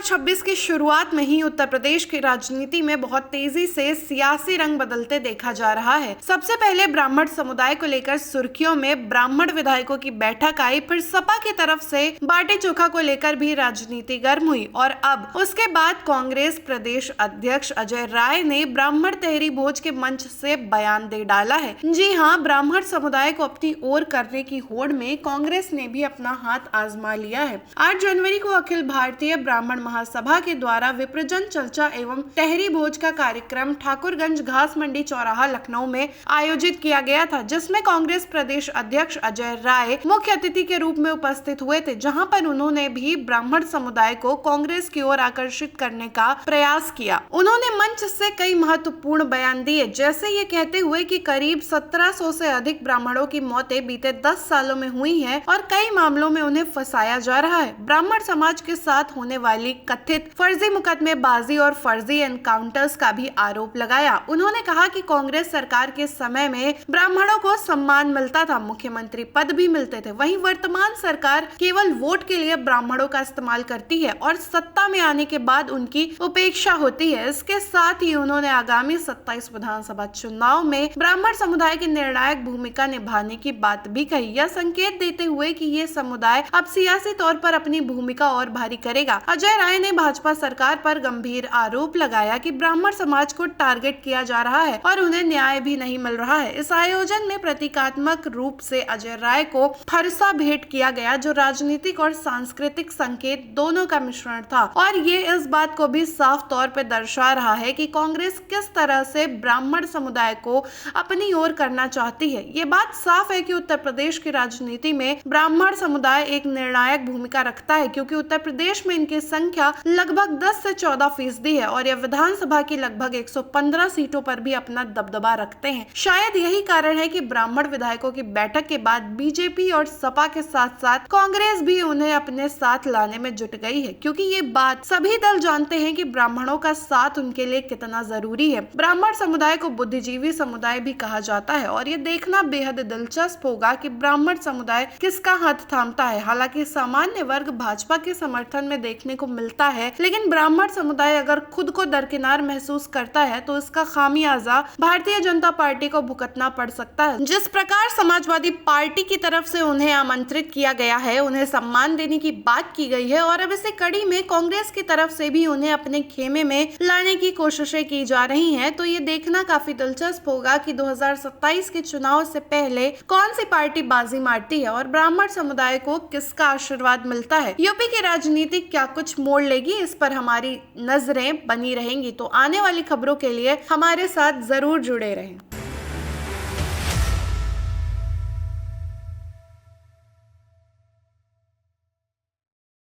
2026 की शुरुआत में ही उत्तर प्रदेश की राजनीति में बहुत तेजी से सियासी रंग बदलते देखा जा रहा है। सबसे पहले ब्राह्मण समुदाय को लेकर सुर्खियों में ब्राह्मण विधायकों की बैठक आई, फिर सपा की तरफ से बाटी चोखा को लेकर भी राजनीति गर्म हुई और अब उसके बाद कांग्रेस प्रदेश अध्यक्ष अजय राय ने ब्राह्मण तहरी भोज के मंच से बयान दे डाला है। जी हाँ, ब्राह्मण समुदाय को अपनी ओर करने की होड़ में कांग्रेस ने भी अपना हाथ आजमा लिया है। 8 जनवरी को अखिल भारतीय ब्राह्मण महासभा के द्वारा विप्रजन चर्चा एवं तहरी भोज का कार्यक्रम ठाकुरगंज घास मंडी चौराहा लखनऊ में आयोजित किया गया था, जिसमें कांग्रेस प्रदेश अध्यक्ष अजय राय मुख्य अतिथि के रूप में उपस्थित हुए थे, जहां पर उन्होंने भी ब्राह्मण समुदाय को कांग्रेस की ओर आकर्षित करने का प्रयास किया। उन्होंने मंच से कई महत्वपूर्ण बयान दिए, जैसे ये कहते हुए कि करीब 1700 से अधिक ब्राह्मणों की मौतें बीते 10 सालों में हुई हैं और कई मामलों में उन्हें फंसाया जा रहा है। ब्राह्मण समाज के साथ होने वाली कथित फर्जी मुकदमेबाजी और फर्जी एनकाउंटर्स का भी आरोप लगाया। उन्होंने कहा कि कांग्रेस सरकार के समय में ब्राह्मणों को सम्मान मिलता था, मुख्यमंत्री पद भी मिलते थे। वहीं वर्तमान सरकार केवल वोट के लिए ब्राह्मणों का इस्तेमाल करती है और सत्ता में आने के बाद उनकी उपेक्षा होती है। इसके साथ ही उन्होंने आगामी 27 विधानसभा चुनाव में ब्राह्मण समुदाय की निर्णायक भूमिका निभाने की बात भी कही। यह संकेत देते हुए कि ये समुदाय अब सियासी तौर पर अपनी भूमिका और भारी करेगा। अजय राय ने भाजपा सरकार पर गंभीर आरोप लगाया कि ब्राह्मण समाज को टारगेट किया जा रहा है और उन्हें न्याय भी नहीं मिल रहा है। इस आयोजन में प्रतीकात्मक रूप से अजय राय को फरसा भेंट किया गया, जो राजनीतिक और सांस्कृतिक संकेत दोनों का मिश्रण था और ये इस बात को भी साफ तौर पर दर्शा रहा है कि कांग्रेस किस तरह से ब्राह्मण समुदाय को अपनी ओर करना चाहती है। ये बात साफ है कि उत्तर प्रदेश की राजनीति में ब्राह्मण समुदाय एक निर्णायक भूमिका रखता है, क्योंकि उत्तर प्रदेश में इनकी संख्या लगभग 10 से 14% है और यह विधानसभा की लगभग 115 सीटों पर भी अपना दबदबा रखते हैं। शायद यही कारण है कि ब्राह्मण विधायकों की बैठक के बाद बीजेपी और सपा के साथ साथ कांग्रेस भी उन्हें अपने साथ लाने में जुट गई है, क्योंकि ये बात सभी दल जानते हैं कि ब्राह्मणों का साथ उनके लिए कितना जरूरी है। ब्राह्मण समुदाय को बुद्धिजीवी समुदाय भी कहा जाता है और ये देखना बेहद दिलचस्प होगा कि ब्राह्मण समुदाय किसका हाथ थामता है। हालांकि सामान्य वर्ग भाजपा के समर्थन में देखने को मिलता है, लेकिन ब्राह्मण समुदाय अगर खुद को दरकिनार महसूस करता है तो इसका खामियाजा भारतीय जनता पार्टी को भुगतना पड़ सकता है। जिस प्रकार समाजवादी पार्टी की तरफ से उन्हें आमंत्रित किया गया है, उन्हें सम्मान देने की बात की गई है और अब इसी कड़ी में कांग्रेस की तरफ से भी उन्हें अपने खेमे में लाने की कोशिशें की जा रही हैं, तो ये देखना काफी दिलचस्प होगा कि 2027 के चुनाव से पहले कौन सी पार्टी बाजी मारती है और ब्राह्मण समुदाय को किसका आशीर्वाद मिलता है। यूपी की राजनीति क्या कुछ मोड़ लेगी, इस पर हमारी नजरें बनी रहेंगी। तो आने वाली खबरों के लिए हमारे साथ जरूर जुड़े रहें।